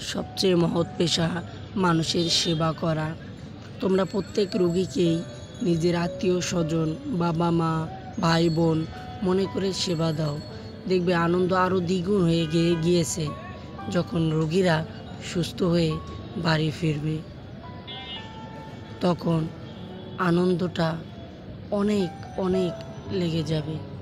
সবচেয়ে মহৎ পেশা মানুষের সেবা করা। তোমরা প্রত্যেক রোগীকেই নিজের আত্মীয় স্বজন, বাবা মা, ভাই বোন মনে করে সেবা দাও। দেখবে আনন্দ আরও দ্বিগুণ হয়ে গিয়েছে যখন রোগীরা সুস্থ হয়ে বাড়ি ফিরবে। তখন আনন্দটা অনেক অনেক লেগে যাবে।